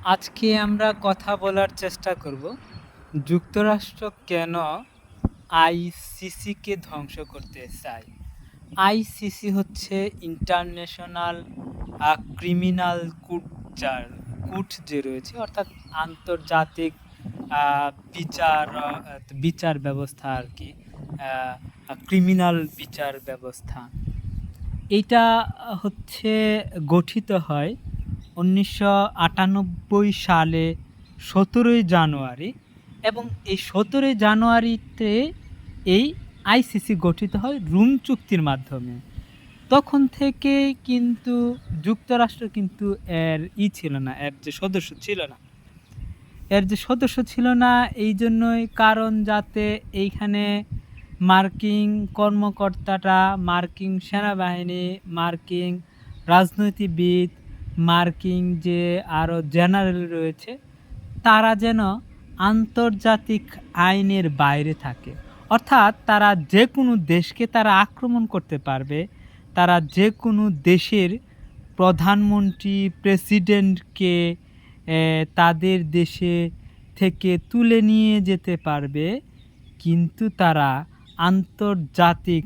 আজকে আমরা কথা বলার চেষ্টা করব যুক্তরাষ্ট্র কেন আইসিসিকে ধ্বংস করতে চায়। আইসিসি হচ্ছে ইন্টারন্যাশনাল ক্রিমিনাল কোর্ট, যার কোর্ট যে রয়েছে অর্থাৎ আন্তর্জাতিক বিচার ব্যবস্থা আর কি, ক্রিমিনাল বিচার ব্যবস্থা। এইটা হচ্ছে গঠিত হয় ১৯৯৮ সালে ১৭ই জানুয়ারি, এবং এই ১৭ই জানুয়ারিতে এই আইসিসি গঠিত হয় রোম চুক্তির মাধ্যমে। তখন থেকে কিন্তু যুক্তরাষ্ট্র কিন্তু ছিল না, এর যে সদস্য ছিল না। এই জন্যই, কারণ যাতে এইখানে মার্কিন কর্মকর্তারা, মার্কিন সেনাবাহিনী, মার্কিন রাজনীতিবিদ, মার্কিন যে আরও জেনারেল রয়েছে, তারা যেন আন্তর্জাতিক আইনের বাইরে থাকে। অর্থাৎ তারা যে কোনো দেশকে তারা আক্রমণ করতে পারবে, তারা যে কোনো দেশের প্রধানমন্ত্রী, প্রেসিডেন্টকে তাদের দেশে থেকে তুলে নিয়ে যেতে পারবে, কিন্তু তারা আন্তর্জাতিক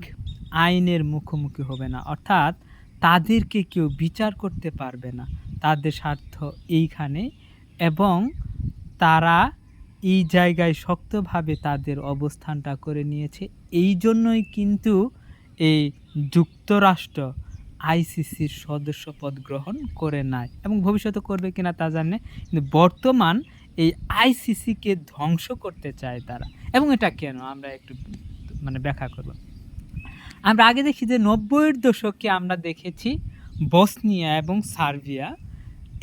আইনের মুখোমুখি হবে না। অর্থাৎ তাদেরকে কেউ বিচার করতে পারবে না, তাদের স্বার্থ এইখানে। এবং তারা এই জায়গায় শক্তভাবে তাদের অবস্থানটা করে নিয়েছে। এই জন্যই কিন্তু এই যুক্তরাষ্ট্র আইসিসির সদস্যপদ গ্রহণ করে নাই, এবং ভবিষ্যতে করবে কিনা তা জানে, কিন্তু বর্তমান এই আইসিসিকে ধ্বংস করতে চায় তারা। এবং এটা কেন আমরা একটু ব্যাখ্যা করব। আমরা আগে দেখি যে ৯০-এর দশকে আমরা দেখেছি বসনিয়া এবং সার্বিয়া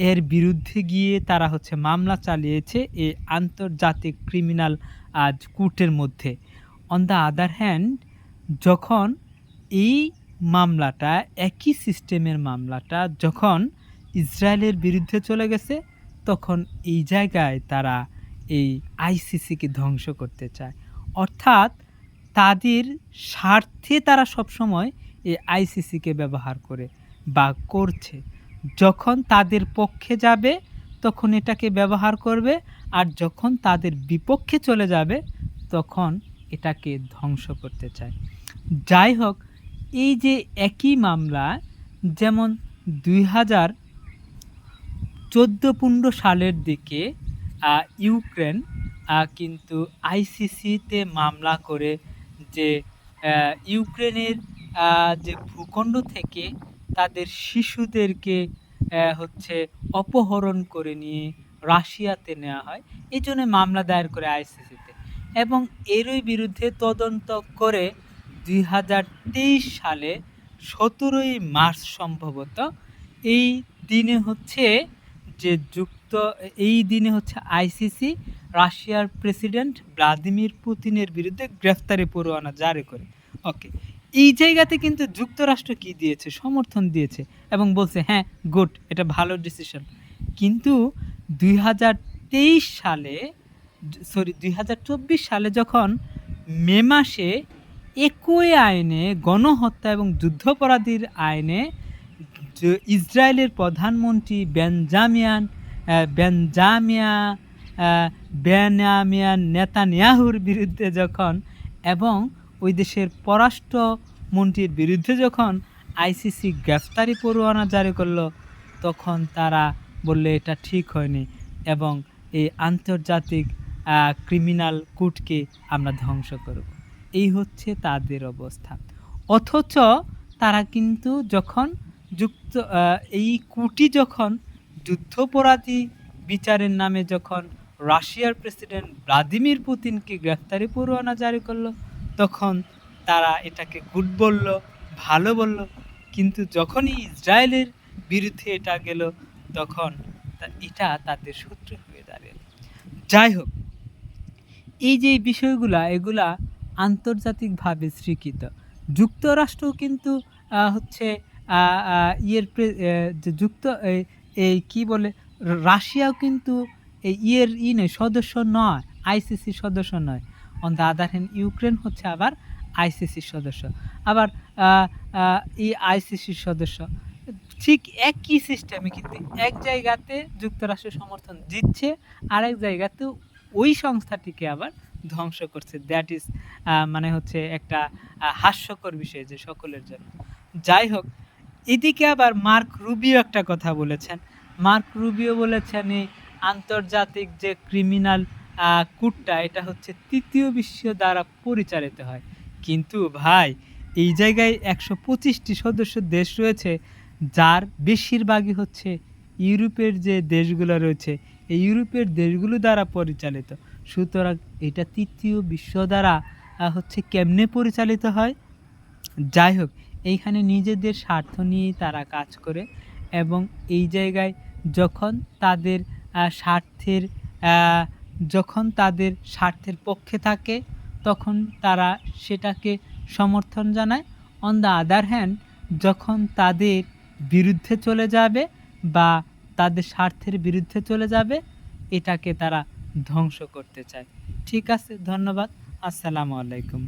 এর বিরুদ্ধে গিয়ে তারা মামলা চালিয়েছে এই আন্তর্জাতিক ক্রিমিনাল কোর্টের মধ্যে। অন দ্য আদার হ্যান্ড, যখন এই মামলাটা, একই সিস্টেমের মামলাটা যখন ইসরায়েলের বিরুদ্ধে চলে গেছে, তখন এই জায়গায় তারা এই আইসিসিকে ধ্বংস করতে চায়। অর্থাৎ তাদের স্বার্থে তারা সবসময় এই আইসিসিকে ব্যবহার করে বা করছে। যখন তাদের পক্ষে যাবে তখন এটাকে ব্যবহার করবে, আর যখন তাদের বিপক্ষে চলে যাবে তখন এটাকে ধ্বংস করতে চায়। যাই হোক, এই যে একই মামলা, যেমন ২০১৪-১৫ সালের দিকে ইউক্রেন কিন্তু আইসিসিতে মামলা করে যে ইউক্রেনের যে ভূখণ্ড থেকে তাদের শিশুদেরকে অপহরণ করে নিয়ে রাশিয়াতে নেওয়া হয়, এই জন্য মামলা দায়ের করে আইসিসিতে। এবং এরই বিরুদ্ধে তদন্ত করে ২০২৩ সালে ১৭ই মার্চ সম্ভবত এই দিনে আইসিসি রাশিয়ার প্রেসিডেন্ট ভ্লাদিমির পুতিনের বিরুদ্ধে গ্রেফতারি পরোয়ানা জারি করে। ওকে, এই জায়গাতে কিন্তু যুক্তরাষ্ট্র কি দিয়েছে? সমর্থন দিয়েছে এবং বলছে হ্যাঁ, গুড, এটা ভালো ডিসিশন। কিন্তু ২০২৪ সালে যখন মে মাসে একই আইনে, গণহত্যা এবং যুদ্ধাপরাধীর আইনে, ইসরায়েলের প্রধানমন্ত্রী বেঞ্জামিন নেতানিয়াহুর বিরুদ্ধে যখন, এবং ওই দেশের পররাষ্ট্রমন্ত্রীর বিরুদ্ধে যখন আইসিসি গ্রেফতারি পরোয়ানা জারি করলো, তখন তারা বললে এটা ঠিক হয়নি এবং এই আন্তর্জাতিক ক্রিমিনাল কোর্টকে আমরা ধ্বংস করব। এই হচ্ছে তাদের অবস্থা। অথচ তারা কিন্তু যখন এই কোর্টই যখন যুদ্ধাপরাধী বিচারের নামে যখন রাশিয়ার প্রেসিডেন্ট ভ্লাদিমির পুতিনকে গ্রেফতারি পরোয়ানা জারি করলো, তখন তারা এটাকে গুড বলল, ভালো বলল। কিন্তু যখনই ইসরায়েলের বিরুদ্ধে এটা গেল, তখন এটা তাদের শত্রু হয়ে দাঁড়ালো। যাই হোক, এই যে এগুলা আন্তর্জাতিকভাবে স্বীকৃত। যুক্তরাষ্ট্র কিন্তু রাশিয়াও কিন্তু সদস্য নয়, আইসিসির সদস্য নয়। On the other hand, Ukraine আবার আইসিসির সদস্য। আবার এই আইসিসির সদস্য ঠিক একই সিস্টেমে কিন্তু এক জায়গাতে যুক্তরাষ্ট্র সমর্থন দিচ্ছে, আরেক জায়গাতেও ওই সংস্থাটিকে আবার ধ্বংস করছে। দ্যাট ইজ মানে হচ্ছে একটা হাস্যকর বিষয় যে সকলের জন্য। যাই হোক, এদিকে আবার মার্ক রুবিও একটা কথা বলেছেন। মার্ক রুবিও বলেছেন এই আন্তর্জাতিক যে ক্রিমিনাল কোর্টটা এটা হচ্ছে তৃতীয় বিশ্ব দ্বারা পরিচালিত হয়। কিন্তু ভাই এই জায়গায় ১২৫টি সদস্য দেশ রয়েছে, যার বেশিরভাগই হচ্ছে ইউরোপের যে দেশগুলো রয়েছে, এই ইউরোপের দেশগুলো দ্বারা পরিচালিত। সুতরাং এটা তৃতীয় বিশ্ব দ্বারা হচ্ছে কেমনে পরিচালিত হয়? যাই হোক, এইখানে নিজেদের স্বার্থ নিয়েই তারা কাজ করে এবং এই জায়গায় যখন তাদের স্বার্থের আহ, যখন তাদের স্বার্থের পক্ষে থাকে তখন তারা সেটাকে সমর্থন জানায়। অন দ্য আদার হ্যান্ড, যখন তাদের বিরুদ্ধে চলে যাবে বা তাদের স্বার্থের বিরুদ্ধে চলে যাবে, এটাকে তারা ধ্বংস করতে চায়। ঠিক আছে, ধন্যবাদ। আসসালামু আলাইকুম।